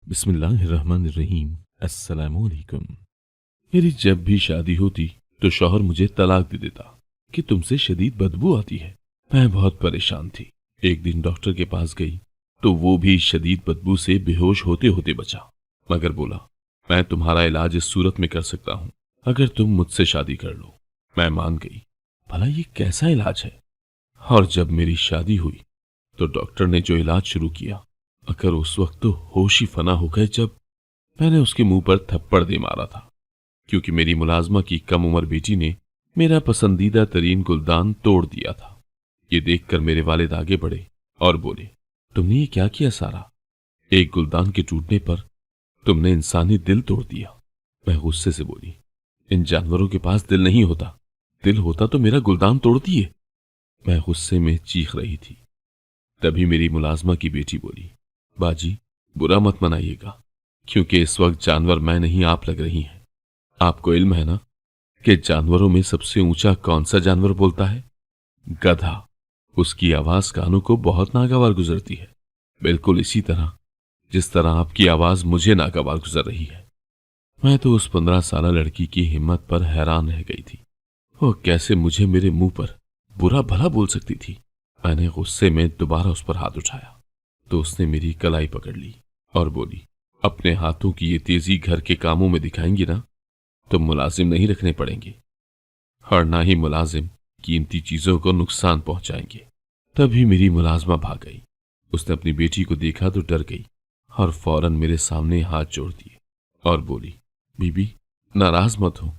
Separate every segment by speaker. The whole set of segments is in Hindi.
Speaker 1: बिस्मिल्लाहिर्रहमानिर्रहीम। अस्सलामुअलैकुम। मेरी जब भी शादी होती तो शौहर मुझे तलाक दे देता कि तुमसे शदीद बदबू आती है। मैं बहुत परेशान थी। एक दिन डॉक्टर के पास गई तो वो भी शदीद बदबू से बेहोश होते होते बचा, मगर बोला, मैं तुम्हारा इलाज इस सूरत में कर सकता हूँ अगर तुम मुझसे शादी कर लो। मैं मान गई। भला ये कैसा इलाज है? और जब मेरी शादी हुई तो डॉक्टर ने जो इलाज शुरू किया, अगर उस वक्त तो होश ही फना हो गए जब मैंने उसके मुंह पर थप्पड़ दे मारा था, क्योंकि मेरी मुलाजमा की कम उम्र बेटी ने मेरा पसंदीदा तरीन गुलदान तोड़ दिया था। ये देखकर मेरे वालिद आगे बढ़े और बोले, तुमने ये क्या किया सारा? एक गुलदान के टूटने पर तुमने इंसानी दिल तोड़ दिया। मैं गुस्से से बोली, इन जानवरों के पास दिल नहीं होता, दिल होता तो मेरा गुलदान तोड़ दिए। मैं गुस्से में चीख रही थी। तभी मेरी मुलाजमा की बेटी बोली, बाजी बुरा मत मनाइएगा, क्योंकि इस वक्त जानवर मैं नहीं आप लग रही हैं। आपको इल्म है ना कि जानवरों में सबसे ऊंचा कौन सा जानवर बोलता है? गधा। उसकी आवाज कानों को बहुत नागवार गुजरती है, बिल्कुल इसी तरह जिस तरह आपकी आवाज मुझे नागवार गुजर रही है। मैं तो उस 15 साल लड़की की हिम्मत पर हैरान रह गई थी। वो कैसे मुझे मेरे मुंह पर बुरा भला बोल सकती थी। मैंने गुस्से में दोबारा उस पर हाथ उठाया तो उसने मेरी कलाई पकड़ ली और बोली, अपने हाथों की ये तेजी घर के कामों में दिखाएंगी ना तो मुलाजिम नहीं रखने पड़ेंगे, और ना ही मुलाजिम कीमती चीजों को नुकसान पहुंचाएंगे। तभी मेरी मुलाजमा भाग गई। उसने अपनी बेटी को देखा तो डर गई और फौरन मेरे सामने हाथ जोड़ दिए और बोली, बीबी नाराज मत हो,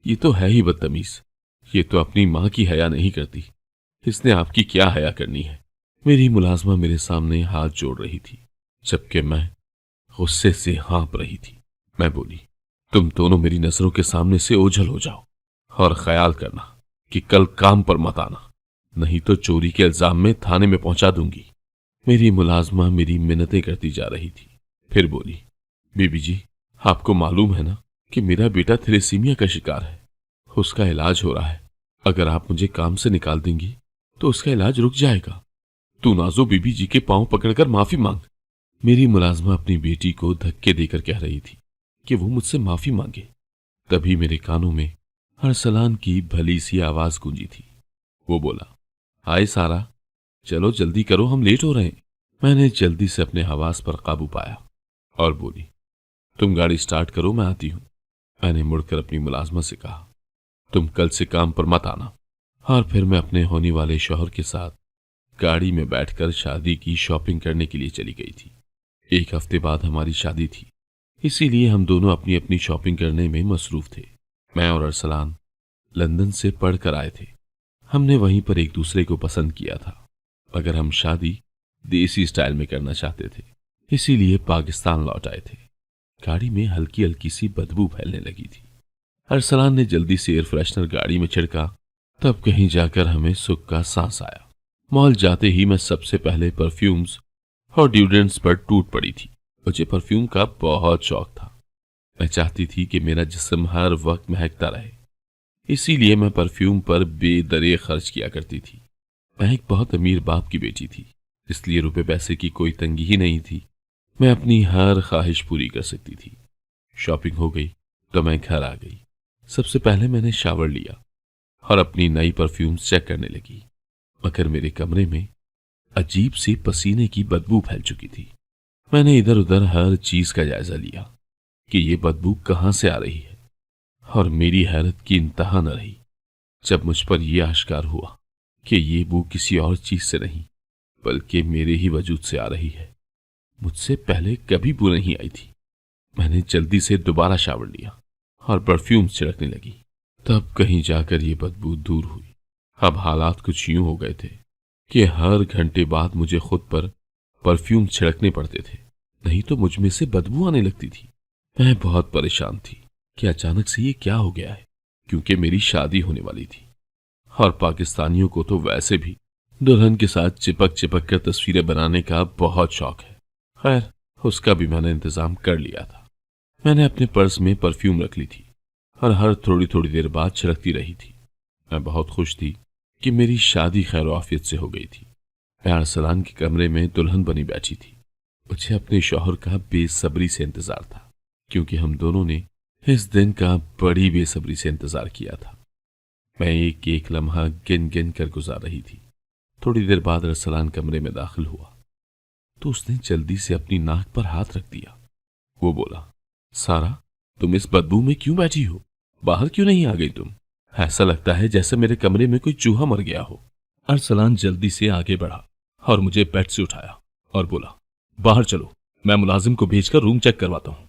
Speaker 1: ये तो है ही बदतमीज। ये तो अपनी मां की हया नहीं करती, इसने आपकी क्या हया करनी है? मेरी मुलाजमा मेरे सामने हाथ जोड़ रही थी, जबकि मैं गुस्से से हाँप रही थी। मैं बोली, तुम दोनों मेरी नजरों के सामने से ओझल हो जाओ, और ख्याल करना कि कल काम पर मत आना, नहीं तो चोरी के इल्जाम में थाने में पहुंचा दूंगी। मेरी मुलाजमा मेरी मिन्नतें करती जा रही थी। फिर बोली, बीबी जी, आपको मालूम है ना कि मेरा बेटा थैलेसीमिया का शिकार है, उसका इलाज हो रहा है। अगर आप मुझे काम से निकाल देंगी तो उसका इलाज रुक जाएगा। तू नाजो बीबी जी के पांव पकड़कर माफी मांग। मेरी मुलाजमा अपनी बेटी को धक्के देकर कह रही थी कि वो मुझसे माफी मांगे। तभी मेरे कानों में अरसलान की भली सी आवाज गूंजी थी। वो बोला, हाय सारा, चलो जल्दी करो, हम लेट हो रहे हैं। मैंने जल्दी से अपने हवास पर काबू पाया और बोली, तुम गाड़ी स्टार्ट करो, मैं आती हूं। मैंने मुड़कर अपनी मुलाजमा से कहा, तुम कल से काम पर मत आना। और फिर मैं अपने होने वाले शौहर के साथ गाड़ी में बैठकर शादी की शॉपिंग करने के लिए चली गई थी। एक हफ्ते बाद हमारी शादी थी, इसीलिए हम दोनों अपनी अपनी शॉपिंग करने में मसरूफ थे। मैं और अरसलान लंदन से पढ़कर आए थे। हमने वहीं पर एक दूसरे को पसंद किया था, मगर हम शादी देसी स्टाइल में करना चाहते थे, इसीलिए पाकिस्तान लौट आए थे। गाड़ी में हल्की हल्की सी बदबू फैलने लगी थी। अरसलान ने जल्दी से एयर फ्रेशनर गाड़ी में छिड़का, तब कहीं जाकर हमें सुख का सांस आया। मॉल जाते ही मैं सबसे पहले परफ्यूम्स और ड्यूडेंट्स पर टूट पड़ी थी। मुझे परफ्यूम का बहुत शौक था। मैं चाहती थी कि मेरा जिस्म हर वक्त महकता रहे, इसीलिए मैं परफ्यूम पर बेदरे खर्च किया करती थी। मैं एक बहुत अमीर बाप की बेटी थी, इसलिए रुपए पैसे की कोई तंगी ही नहीं थी। मैं अपनी हर ख्वाहिश पूरी कर सकती थी। शॉपिंग हो गई तो मैं घर आ गई। सबसे पहले मैंने शावर लिया और अपनी नई परफ्यूम्स चेक करने लगी, मगर मेरे कमरे में अजीब सी पसीने की बदबू फैल चुकी थी। मैंने इधर उधर हर चीज का जायजा लिया कि ये बदबू कहां से आ रही है, और मेरी हैरत की इंतहा न रही जब मुझ पर यह आश्कार हुआ कि ये बू किसी और चीज से नहीं बल्कि मेरे ही वजूद से आ रही है। मुझसे पहले कभी बू नहीं आई थी। मैंने जल्दी से दोबारा शावर लिया और परफ्यूम छिड़कने लगी, तब कहीं जाकर ये बदबू दूर हुई। अब हालात कुछ यूं हो गए थे कि हर घंटे बाद मुझे खुद पर परफ्यूम छिड़कने पड़ते थे, नहीं तो मुझ में से बदबू आने लगती थी। मैं बहुत परेशान थी कि अचानक से ये क्या हो गया है, क्योंकि मेरी शादी होने वाली थी और पाकिस्तानियों को तो वैसे भी दुल्हन के साथ चिपक चिपक कर तस्वीरें बनाने का बहुत शौक है। खैर, उसका भी मैंने इंतजाम कर लिया था। मैंने अपने पर्स में परफ्यूम रख ली थी और हर थोड़ी थोड़ी देर बाद छिड़कती रही थी। मैं बहुत खुश थी कि मेरी शादी खैर आफियत से हो गई थी। मैं अरसलान के कमरे में दुल्हन बनी बैठी थी। मुझे अपने शौहर का बेसब्री से इंतजार था, क्योंकि हम दोनों ने इस दिन का बड़ी बेसब्री से इंतजार किया था। मैं एक एक लम्हा गिन गिन कर गुजार रही थी। थोड़ी देर बाद अरसलान कमरे में दाखिल हुआ तो उसने जल्दी से अपनी नाक पर हाथ रख दिया। वो बोला, सारा, तुम इस बदबू में क्यों बैठी हो? बाहर क्यों नहीं आ गई तुम? ऐसा लगता है जैसे मेरे कमरे में कोई चूहा मर गया हो। अरसलान जल्दी से आगे बढ़ा और मुझे बेड से उठाया और बोला, बाहर चलो, मैं मुलाजिम को भेजकर रूम चेक करवाता हूं।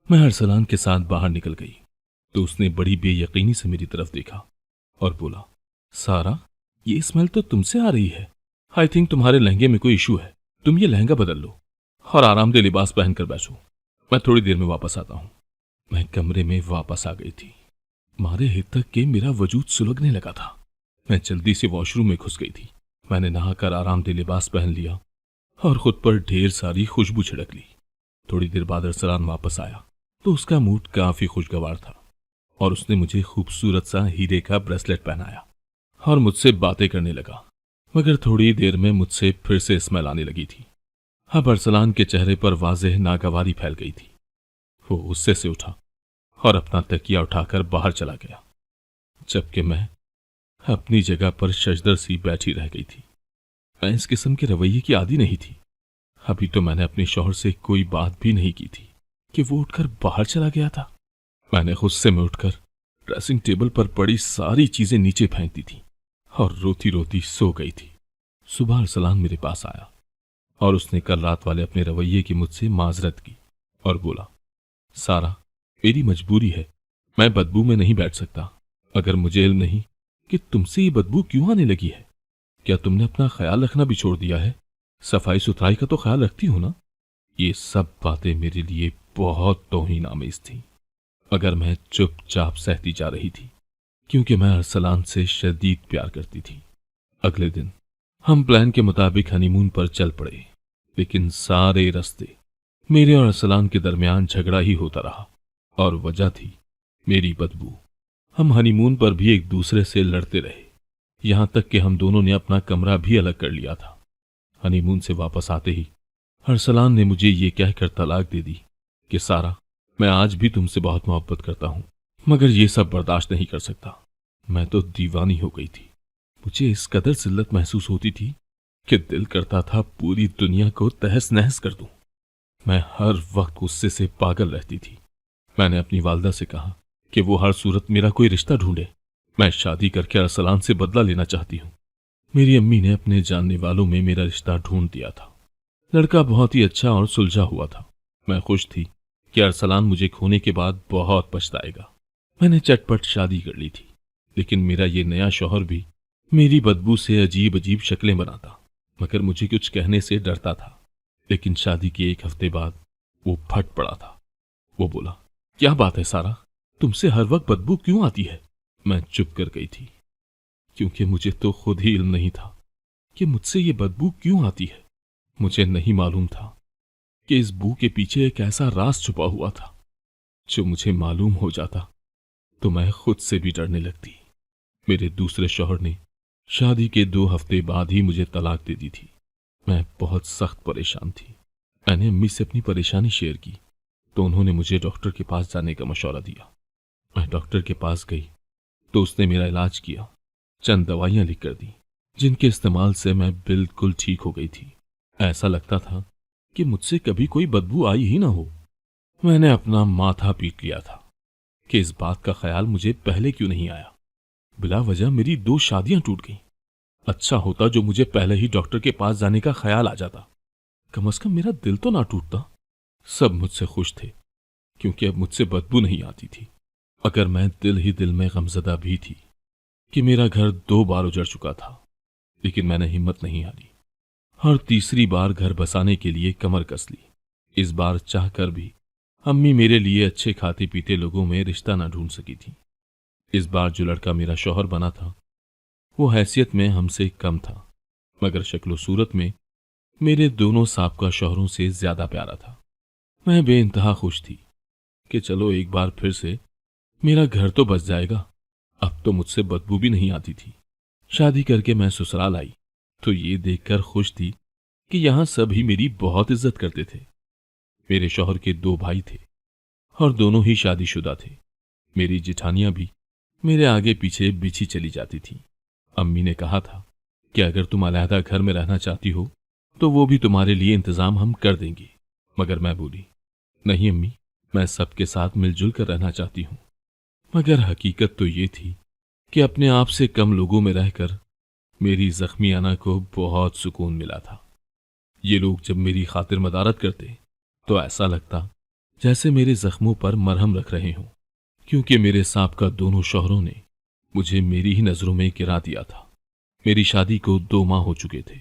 Speaker 1: मैं अरसलान के साथ बाहर निकल गई तो उसने बड़ी बेयकीनी से मेरी तरफ देखा और बोला, सारा, ये स्मेल तो तुमसे आ रही है। आई थिंक तुम्हारे लहंगे में कोई इशू है। तुम ये लहंगा बदल लो और आरामदेह लिबास पहनकर बैठो। मैं थोड़ी देर में वापस आता हूं। मैं कमरे में वापस आ गई थी। मारे हित तक के मेरा वजूद सुलगने लगा था। मैं जल्दी से वॉशरूम में घुस गई थी। मैंने नहाकर आरामदेह लिबास पहन लिया और खुद पर ढेर सारी खुशबू छिड़क ली। थोड़ी देर बाद अरसलान वापस आया तो उसका मूड काफी खुशगवार था और उसने मुझे खूबसूरत सा हीरे का ब्रेसलेट पहनाया और मुझसे बातें करने लगा। मगर थोड़ी देर में मुझसे फिर से स्मेल आने लगी थी। अब अरसलान के चेहरे पर वाज़ेह नागवारी फैल गई थी। वो गुस्से से उठा और अपना तकिया उठाकर बाहर चला गया, जबकि मैं अपनी जगह पर शजदर सी बैठी रह गई थी। मैं इस किस्म के रवैये की आदी नहीं थी। अभी तो मैंने अपने शौहर से कोई बात भी नहीं की थी कि वो उठकर बाहर चला गया था। मैंने गुस्से में उठकर ड्रेसिंग टेबल पर पड़ी सारी चीजें नीचे फेंक दी थी और रोती रोती सो गई थी। सुबह अरसलान मेरे पास आया और उसने कल रात वाले अपने रवैये की मुझसे माजरत की और बोला, सारा, मेरी मजबूरी है, मैं बदबू में नहीं बैठ सकता। अगर मुझे इल्म नहीं कि तुमसे ये बदबू क्यों आने लगी है। क्या तुमने अपना ख्याल रखना भी छोड़ दिया है? सफाई सुथराई का तो ख्याल रखती हो ना? ये सब बातें मेरे लिए बहुत तौहीन आमेज थी, मगर मैं चुपचाप सहती जा रही थी, क्योंकि मैं अरसलान से शदीद प्यार करती थी। अगले दिन हम प्लान के मुताबिक हनीमून पर चल पड़े, लेकिन सारे रास्ते मेरे और अरसलान के दरमियान झगड़ा ही होता रहा और वजह थी मेरी बदबू। हम हनीमून पर भी एक दूसरे से लड़ते रहे, यहां तक कि हम दोनों ने अपना कमरा भी अलग कर लिया था। हनीमून से वापस आते ही अरसलान ने मुझे ये कहकर तलाक दे दी कि सारा, मैं आज भी तुमसे बहुत मोहब्बत करता हूं, मगर ये सब बर्दाश्त नहीं कर सकता। मैं तो दीवानी हो गई थी। मुझे इस कदर जिल्लत महसूस होती थी कि दिल करता था पूरी दुनिया को तहस नहस कर दूं। मैं हर वक्त गुस्से से पागल रहती थी। मैंने अपनी वालदा से कहा कि वो हर सूरत मेरा कोई रिश्ता ढूंढे। मैं शादी करके अरसलान से बदला लेना चाहती हूँ। मेरी अम्मी ने अपने जानने वालों में मेरा रिश्ता ढूंढ दिया था। लड़का बहुत ही अच्छा और सुलझा हुआ था। मैं खुश थी कि अरसलान मुझे खोने के बाद बहुत पछताएगा। मैंने चटपट शादी कर ली थी, लेकिन मेरा ये नया शौहर भी मेरी बदबू से अजीब अजीब शक्लें बनाता, मगर मुझे कुछ कहने से डरता था। लेकिन शादी के एक हफ्ते बाद वो फट पड़ा था। वो बोला, क्या बात है सारा, तुमसे हर वक्त बदबू क्यों आती है? मैं चुप कर गई थी, क्योंकि मुझे तो खुद ही इल्म नहीं था कि मुझसे ये बदबू क्यों आती है। मुझे नहीं मालूम था कि इस बू के पीछे एक ऐसा राज छुपा हुआ था। जो मुझे मालूम हो जाता तो मैं खुद से भी डरने लगती। मेरे दूसरे शौहर ने शादी के 2 हफ्ते बाद ही मुझे तलाक दे दी थी। मैं बहुत सख्त परेशान थी। मैंने अम्मी से अपनी परेशानी शेयर की तो उन्होंने मुझे डॉक्टर के पास जाने का मशवरा दिया। मैं डॉक्टर के पास गई तो उसने मेरा इलाज किया, चंद दवाइयां लिख कर दी, जिनके इस्तेमाल से मैं बिल्कुल ठीक हो गई थी। ऐसा लगता था कि मुझसे कभी कोई बदबू आई ही ना हो। मैंने अपना माथा पीट लिया था कि इस बात का ख्याल मुझे पहले क्यों नहीं आया। बिला वजह मेरी 2 शादियां टूट गईं। अच्छा होता जो मुझे पहले ही डॉक्टर के पास जाने का ख्याल आ जाता। कम से कम मेरा दिल तो ना टूटता। सब मुझसे खुश थे, क्योंकि अब मुझसे बदबू नहीं आती थी। अगर मैं दिल ही दिल में गमजदा भी थी कि मेरा घर 2 बार उजड़ चुका था, लेकिन मैंने हिम्मत नहीं हारी और तीसरी बार घर बसाने के लिए कमर कस ली। इस बार चाहकर भी अम्मी मेरे लिए अच्छे खाते पीते लोगों में रिश्ता ना ढूंढ सकी थी। इस बार जो लड़का मेरा शौहर बना था वो हैसियत में हमसे कम था, मगर शक्ल सूरत में मेरे दोनों साबका शौहरों से ज्यादा प्यारा था। मैं बेइंतहा खुश थी कि चलो एक बार फिर से मेरा घर तो बस जाएगा। अब तो मुझसे बदबू भी नहीं आती थी। शादी करके मैं ससुराल आई तो ये देखकर खुश थी कि यहां सभी मेरी बहुत इज्जत करते थे। मेरे शौहर के 2 भाई थे और दोनों ही शादीशुदा थे। मेरी जिठानियां भी मेरे आगे पीछे बिछी चली जाती थी। अम्मी ने कहा था कि अगर तुम अलहदा घर में रहना चाहती हो तो वो भी तुम्हारे लिए इंतजाम हम कर देंगे। मगर मैं बोली, नहीं अम्मी, मैं सबके साथ मिलजुल कर रहना चाहती हूँ। मगर हकीकत तो ये थी कि अपने आप से कम लोगों में रहकर मेरी जख्मी आना को बहुत सुकून मिला था। ये लोग जब मेरी खातिर मदारत करते तो ऐसा लगता जैसे मेरे जख्मों पर मरहम रख रहे हों, क्योंकि मेरे साबका दोनों शौहरों ने मुझे मेरी ही नजरों में गिरा दिया था। मेरी शादी को 2 माह हो चुके थे,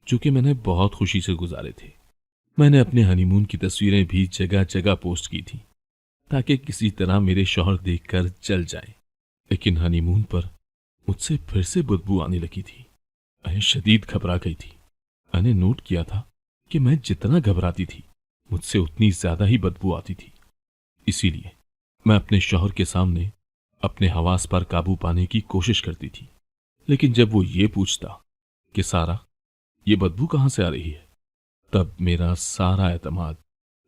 Speaker 1: जो कि मैंने बहुत खुशी से गुजारे थे। मैंने अपने हनीमून की तस्वीरें भी जगह जगह पोस्ट की थी ताकि किसी तरह मेरे शौहर देखकर जल जाएं। लेकिन हनीमून पर मुझसे फिर से बदबू आने लगी थी। मैं शदीद घबरा गई थी। मैंने नोट किया था कि मैं जितना घबराती थी मुझसे उतनी ज्यादा ही बदबू आती थी। इसीलिए मैं अपने शौहर के सामने अपने हवास पर काबू पाने की कोशिश करती थी। लेकिन जब वो ये पूछता कि सारा, ये बदबू कहां से आ रही है, तब मेरा सारा एतमाद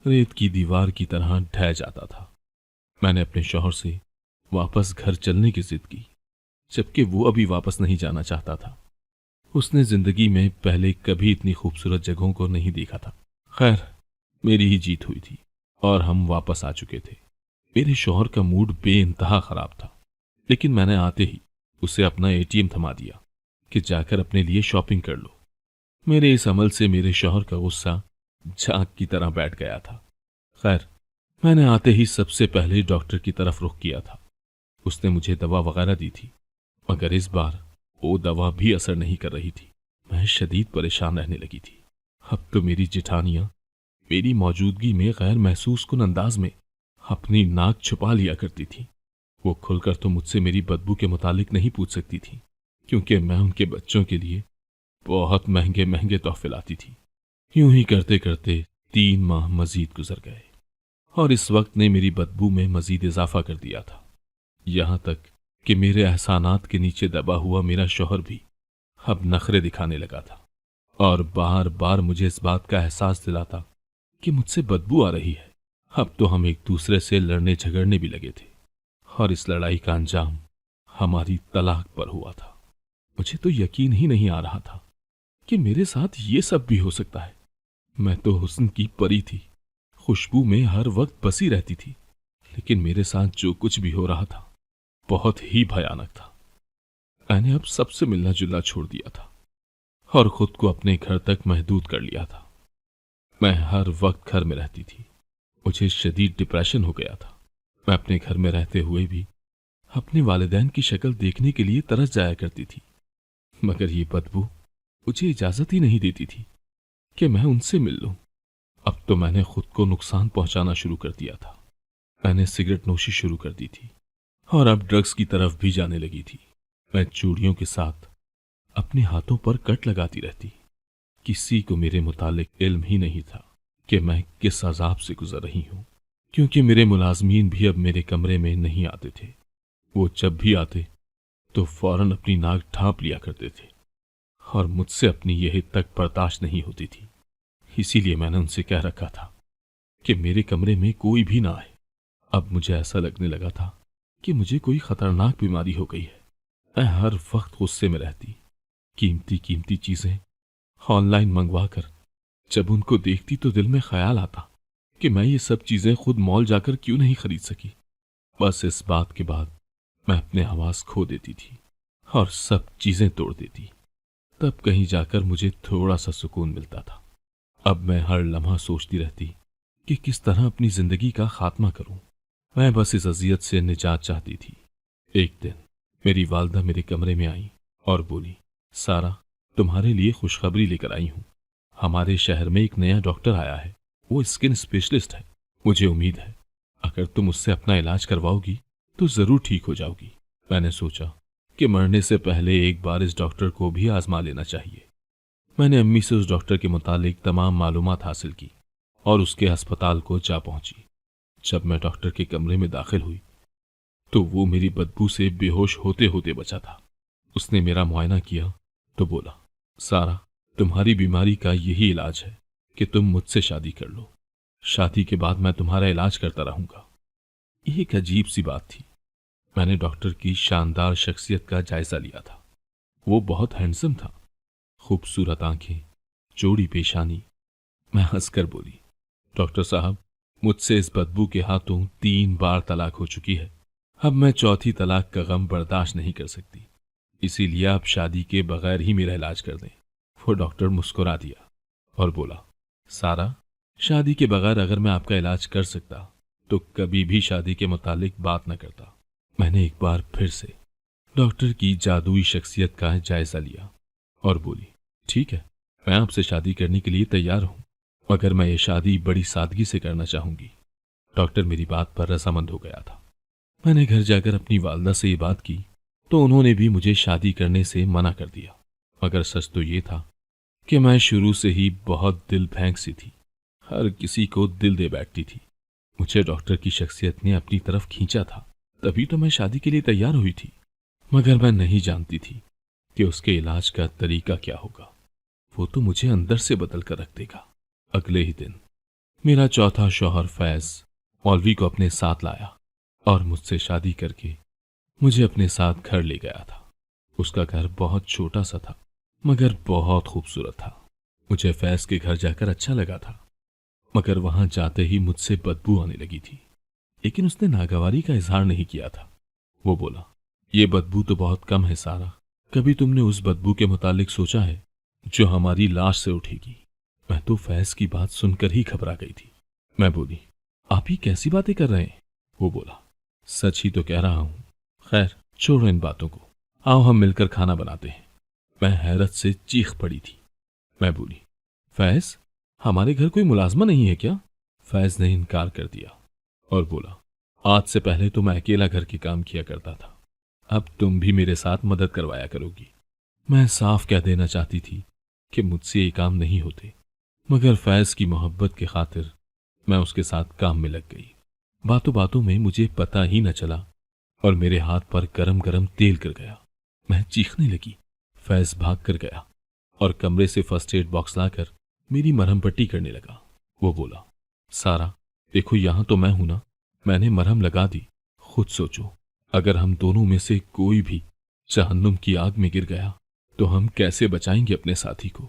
Speaker 1: रेत की दीवार की तरह ढह जाता था। मैंने अपने शौहर से वापस घर चलने की जिद की, जबकि वो अभी वापस नहीं जाना चाहता था। उसने जिंदगी में पहले कभी इतनी खूबसूरत जगहों को नहीं देखा था। खैर, मेरी ही जीत हुई थी और हम वापस आ चुके थे। मेरे शौहर का मूड बेइंतहा खराब था, लेकिन मैंने आते ही उसे अपना एटीएम थमा दिया कि जाकर अपने लिए शॉपिंग कर लो। मेरे इस अमल से मेरे शौहर का गुस्सा झाग की तरह बैठ गया था। खैर, मैंने आते ही सबसे पहले डॉक्टर की तरफ रुख किया था। उसने मुझे दवा वगैरह दी थी, मगर इस बार वो दवा भी असर नहीं कर रही थी। मैं शदीद परेशान रहने लगी थी। अब तो मेरी जिठानियां मेरी मौजूदगी में गैर महसूस कुन अंदाज में अपनी नाक छुपा लिया करती थी। वो खुलकर तो मुझसे मेरी बदबू के मुतालिक नहीं पूछ सकती थी, क्योंकि मैं उनके बच्चों के लिए बहुत महंगे महंगे तोहफे लाती थी। यूं ही करते करते 3 माह मजीद गुजर गए और इस वक्त ने मेरी बदबू में मजीद इजाफा कर दिया था। यहां तक कि मेरे एहसानात के नीचे दबा हुआ मेरा शौहर भी अब नखरे दिखाने लगा था और बार बार मुझे इस बात का एहसास दिलाता कि मुझसे बदबू आ रही है। अब तो हम एक दूसरे से लड़ने झगड़ने भी लगे थे और इस लड़ाई का अंजाम हमारी तलाक पर हुआ था। मुझे तो यकीन ही नहीं आ रहा था कि मेरे साथ ये सब भी हो सकता है। मैं तो हुस्न की परी थी, खुशबू में हर वक्त बसी रहती थी, लेकिन मेरे साथ जो कुछ भी हो रहा था बहुत ही भयानक था। मैंने अब सबसे मिलना जुलना छोड़ दिया था और खुद को अपने घर तक महदूद कर लिया था। मैं हर वक्त घर में रहती थी। मुझे शदीद डिप्रेशन हो गया था। मैं अपने घर में रहते हुए भी अपने वालिदैन की शक्ल देखने के लिए तरस जाया करती थी, मगर ये बदबू मुझे इजाजत ही नहीं देती थी कि मैं उनसे मिल लूं। अब तो मैंने खुद को नुकसान पहुंचाना शुरू कर दिया था। मैंने सिगरेट नोशी शुरू कर दी थी और अब ड्रग्स की तरफ भी जाने लगी थी। मैं चूड़ियों के साथ अपने हाथों पर कट लगाती रहती। किसी को मेरे मुतालिक इल्म ही नहीं था कि मैं किस अजाब से गुजर रही हूं, क्योंकि मेरे मुलाजमीन भी अब मेरे कमरे में नहीं आते थे। वो जब भी आते तो फौरन अपनी नाक ढांप लिया करते थे और मुझसे अपनी यह तक बर्दाश्त नहीं होती थी। इसीलिए मैंने उनसे कह रखा था कि मेरे कमरे में कोई भी ना आए। अब मुझे ऐसा लगने लगा था कि मुझे कोई खतरनाक बीमारी हो गई है। मैं हर वक्त गुस्से में रहती। कीमती कीमती चीजें ऑनलाइन मंगवाकर जब उनको देखती तो दिल में ख्याल आता कि मैं ये सब चीजें खुद मॉल जाकर क्यों नहीं खरीद सकी। बस इस बात के बाद मैं अपने हवास खो देती थी और सब चीजें तोड़ देती। तब कहीं जाकर मुझे थोड़ा सा सुकून मिलता था। अब मैं हर लम्हा सोचती रहती कि किस तरह अपनी जिंदगी का खात्मा करूं। मैं बस इस अजियत से निजात चाहती थी। एक दिन मेरी वालदा मेरे कमरे में आई और बोली, सारा, तुम्हारे लिए खुशखबरी लेकर आई हूं। हमारे शहर में एक नया डॉक्टर आया है। वो स्किन स्पेशलिस्ट है। मुझे उम्मीद है अगर तुम उससे अपना इलाज करवाओगी तो जरूर ठीक हो जाओगी। मैंने सोचा कि मरने से पहले एक बार इस डॉक्टर को भी आजमा लेना चाहिए। मैंने अम्मी से उस डॉक्टर के मुतालिक तमाम मालूमात हासिल की और उसके अस्पताल को जा पहुंची। जब मैं डॉक्टर के कमरे में दाखिल हुई तो वो मेरी बदबू से बेहोश होते होते बचा था। उसने मेरा मुआयना किया तो बोला, सारा, तुम्हारी बीमारी का यही इलाज है कि तुम मुझसे शादी कर लो। शादी के बाद मैं तुम्हारा इलाज करता रहूंगा। ये एक अजीब सी बात थी। मैंने डॉक्टर की शानदार शख्सियत का जायजा लिया था। वो बहुत हैंडसम था, खूबसूरत आंखें, चौड़ी पेशानी। मैं हंसकर बोली, डॉक्टर साहब, मुझसे इस बदबू के हाथों 3 बार तलाक हो चुकी है। अब मैं चौथी तलाक का गम बर्दाश्त नहीं कर सकती, इसीलिए आप शादी के बगैर ही मेरा इलाज कर दें। वो डॉक्टर मुस्कुरा दिया और बोला, सारा, शादी के बगैर अगर मैं आपका इलाज कर सकता तो कभी भी शादी के मुतालिक बात न करता। मैंने एक बार फिर से डॉक्टर की जादुई शख्सियत का जायजा लिया और बोली, ठीक है, मैं आपसे शादी करने के लिए तैयार हूं, मगर मैं ये शादी बड़ी सादगी से करना चाहूंगी। डॉक्टर मेरी बात पर रजामंद हो गया था। मैंने घर जाकर अपनी वालदा से ये बात की तो उन्होंने भी मुझे शादी करने से मना कर दिया। मगर सच तो ये था कि मैं शुरू से ही बहुत दिल फेंक सी थी, हर किसी को दिल दे बैठती थी। मुझे डॉक्टर की शख्सियत ने अपनी तरफ खींचा था, तभी तो मैं शादी के लिए तैयार हुई थी। मगर मैं नहीं जानती थी कि उसके इलाज का तरीका क्या होगा। वो तो मुझे अंदर से बदल कर रख देगा। अगले ही दिन मेरा चौथा शौहर फैज मौलवी को अपने साथ लाया और मुझसे शादी करके मुझे अपने साथ घर ले गया था। उसका घर बहुत छोटा सा था, मगर बहुत खूबसूरत था। मुझे फैज के घर जाकर अच्छा लगा था, मगर वहां जाते ही मुझसे बदबू आने लगी थी। लेकिन उसने नागवारी का इजहार नहीं किया था। वो बोला, ये बदबू तो बहुत कम है सारा। कभी तुमने उस बदबू के मुतालिक सोचा है जो हमारी लाश से उठेगी? मैं तो फैज की बात सुनकर ही घबरा गई थी। मैं बोली, आप ही कैसी बातें कर रहे हैं? वो बोला, सच ही तो कह रहा हूं। खैर छोड़ो इन बातों को, आओ हम मिलकर खाना बनाते हैं। मैं हैरत से चीख पड़ी थी। मैं बोली, फैज, हमारे घर कोई मुलाजमा नहीं है क्या? फैज ने इनकार कर दिया और बोला, आज से पहले तो मैं अकेला घर के काम किया करता था, अब तुम भी मेरे साथ मदद करवाया करोगी। मैं साफ कह देना चाहती थी कि मुझसे ये काम नहीं होते, मगर फैज की मोहब्बत के खातिर मैं उसके साथ काम में लग गई। बातों बातों में मुझे पता ही न चला और मेरे हाथ पर गरम गरम तेल गिर गया। मैं चीखने लगी। फैज भाग कर गया और कमरे से फर्स्ट एड बॉक्स लाकर मेरी मरहम पट्टी करने लगा। वो बोला, सारा देखो, यहां तो मैं हूं ना, मैंने मरहम लगा दी। खुद सोचो, अगर हम दोनों में से कोई भी जहन्नुम की आग में गिर गया तो हम कैसे बचाएंगे अपने साथी को?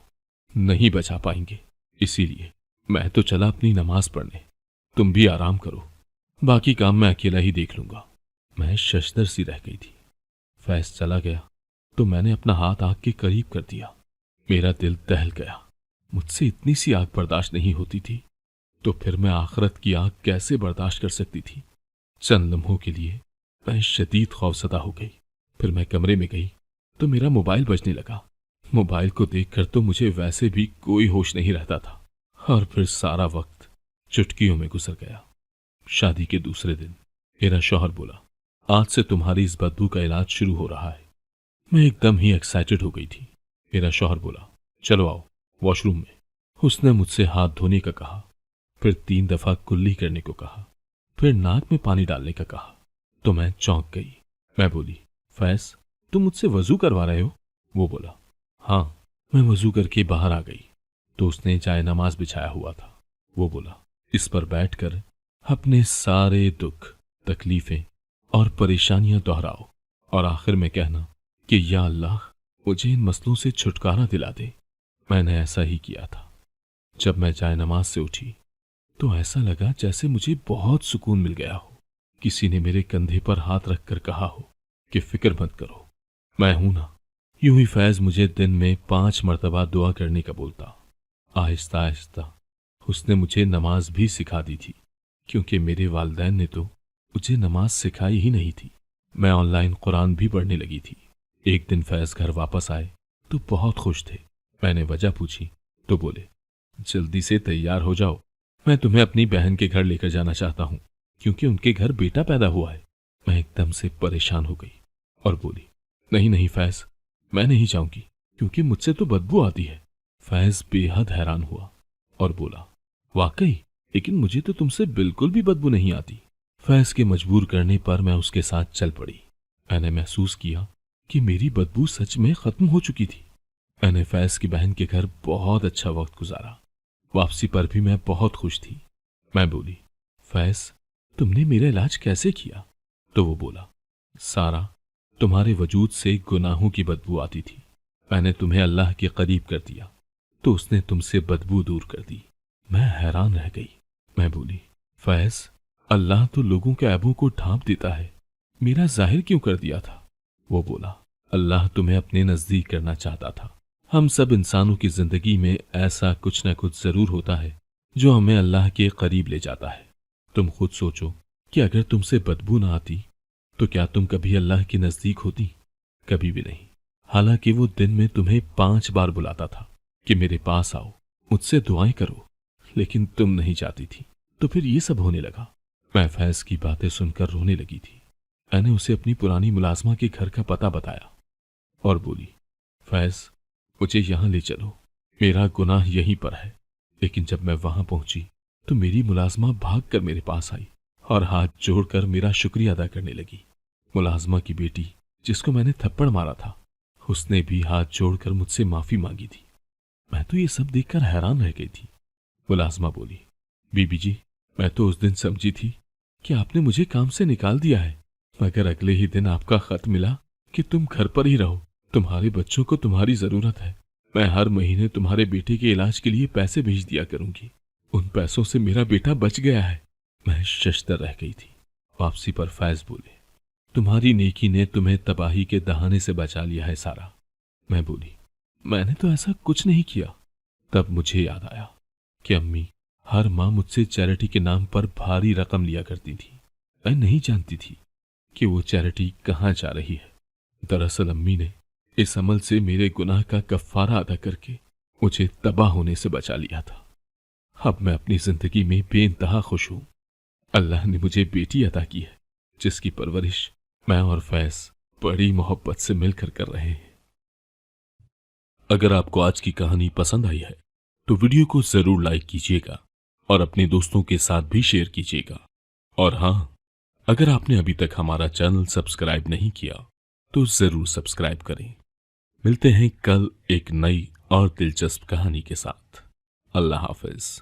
Speaker 1: नहीं बचा पाएंगे। इसीलिए मैं तो चला अपनी नमाज पढ़ने, तुम भी आराम करो, बाकी काम मैं अकेला ही देख लूंगा। मैं शशदर सी रह गई थी। फैज चला गया तो मैंने अपना हाथ आग के करीब कर दिया। मेरा दिल दहल गया। मुझसे इतनी सी आग बर्दाश्त नहीं होती थी, तो फिर मैं आखिरत की आग कैसे बर्दाश्त कर सकती थी? चंद लम्हों के लिए मैं शदीद खौफजदा हो गई। फिर मैं कमरे में गई तो मेरा मोबाइल बजने लगा। मोबाइल को देखकर तो मुझे वैसे भी कोई होश नहीं रहता था, और फिर सारा वक्त चुटकियों में गुजर गया। शादी के दूसरे दिन मेरा शौहर बोला, आज से तुम्हारी इस बदबू का इलाज शुरू हो रहा है। मैं एकदम ही एक्साइटेड हो गई थी। मेरा शौहर बोला, चलो आओ वॉशरूम में। उसने मुझसे हाथ धोने का कहा, फिर 3 दफा कुल्ली करने को कहा, फिर नाक में पानी डालने का कहा। तो मैं चौंक गई। मैं बोली, फैज, तुम मुझसे वजू करवा रहे हो? वो बोला, हाँ। मैं वजू करके बाहर आ गई तो उसने चाय नमाज बिछाया हुआ था। वो बोला, इस पर बैठकर अपने सारे दुख, तकलीफें और परेशानियां दोहराओ और आखिर में कहना कि या अल्लाह, मुझे इन मसलों से छुटकारा दिला दे। मैंने ऐसा ही किया था। जब मैं चाय नमाज से उठी तो ऐसा लगा जैसे मुझे बहुत सुकून मिल गया हो। किसी ने मेरे कंधे पर हाथ रखकर कहा हो कि फिक्र मत करो, मैं हूं ना। यूं ही फैज मुझे दिन में 5 मरतबा दुआ करने का बोलता। आहिस्ता आहिस्ता उसने मुझे नमाज भी सिखा दी थी, क्योंकि मेरे वालिदैन ने तो मुझे नमाज सिखाई ही नहीं थी। मैं ऑनलाइन कुरान भी पढ़ने लगी थी। एक दिन फैज घर वापस आए तो बहुत खुश थे। मैंने वजह पूछी तो बोले, जल्दी से तैयार हो जाओ, मैं तुम्हें अपनी बहन के घर लेकर जाना चाहता हूं, क्योंकि उनके घर बेटा पैदा हुआ है। मैं एकदम से परेशान हो गई और बोली, नहीं नहीं फैज, मैं नहीं जाऊंगी, क्योंकि मुझसे तो बदबू आती है। फैज बेहद हैरान हुआ और बोला, वाकई? लेकिन मुझे तो तुमसे बिल्कुल भी बदबू नहीं आती। फैज के मजबूर करने पर मैं उसके साथ चल पड़ी। मैंने महसूस किया कि मेरी बदबू सच में खत्म हो चुकी थी। मैंने फैज की बहन के घर बहुत अच्छा वक्त गुजारा। वापसी पर भी मैं बहुत खुश थी। मैं बोली, फैज, तुमने मेरा इलाज कैसे किया? तो वो बोला, सारा, तुम्हारे वजूद से गुनाहों की बदबू आती थी। मैंने तुम्हें अल्लाह के करीब कर दिया तो उसने तुमसे बदबू दूर कर दी। मैं हैरान रह गई। मैं बोली, फैज, अल्लाह तो लोगों के ऐबों को ढांप देता है, मेरा जाहिर क्यों कर दिया था? वो बोला, अल्लाह तुम्हें अपने नजदीक करना चाहता था। हम सब इंसानों की जिंदगी में ऐसा कुछ न कुछ जरूर होता है जो हमें अल्लाह के करीब ले जाता है। तुम खुद सोचो कि अगर तुमसे बदबू ना आती तो क्या तुम कभी अल्लाह के नजदीक होती? कभी भी नहीं। हालांकि वो दिन में तुम्हें 5 बार बुलाता था कि मेरे पास आओ, मुझसे दुआएं करो, लेकिन तुम नहीं चाहती थी। तो फिर ये सब होने लगा। मैं फैज की बातें सुनकर रोने लगी थी। मैंने उसे अपनी पुरानी मुलाजमा के घर का पता बताया और बोली, फैज, मुझे यहां ले चलो, मेरा गुनाह यहीं पर है। लेकिन जब मैं वहां पहुंची तो मेरी मुलाजमा भाग कर मेरे पास आई और हाथ जोड़कर मेरा शुक्रिया अदा करने लगी। मुलाजमा की बेटी, जिसको मैंने थप्पड़ मारा था, उसने भी हाथ जोड़कर मुझसे माफी मांगी थी। मैं तो ये सब देखकर हैरान रह गई थी। मुलाजमा बोली, बीबी जी, मैं तो उस दिन समझी थी कि आपने मुझे काम से निकाल दिया है, मगर अगले ही दिन आपका खत मिला कि तुम घर पर ही रहो, तुम्हारे बच्चों को तुम्हारी जरूरत है। मैं हर महीने तुम्हारे बेटे के इलाज के लिए पैसे भेज दिया करूंगी। उन पैसों से मेरा बेटा बच गया है। मैं शशदर रह गई थी। वापसी पर फैज बोले, तुम्हारी नेकी ने तुम्हें तबाही के दहाने से बचा लिया है सारा। मैं बोली, मैंने तो ऐसा कुछ नहीं किया। तब मुझे याद आया कि अम्मी हर माह मुझसे चैरिटी के नाम पर भारी रकम लिया करती थी। मैं नहीं जानती थी कि वो चैरिटी कहाँ जा रही है। दरअसल अम्मी ने इस अमल से मेरे गुनाह का कफ्फारा अदा करके मुझे तबाह होने से बचा लिया था। अब मैं अपनी जिंदगी में बेइंतहा खुश हूं। अल्लाह ने मुझे बेटी अता की है, जिसकी परवरिश मैं और फैज बड़ी मोहब्बत से मिलकर कर रहे हैं। अगर आपको आज की कहानी पसंद आई है तो वीडियो को जरूर लाइक कीजिएगा और अपने दोस्तों के साथ भी शेयर कीजिएगा। और हां, अगर आपने अभी तक हमारा चैनल सब्सक्राइब नहीं किया तो जरूर सब्सक्राइब करें। मिलते हैं कल एक नई और दिलचस्प कहानी के साथ। अल्लाह हाफिज।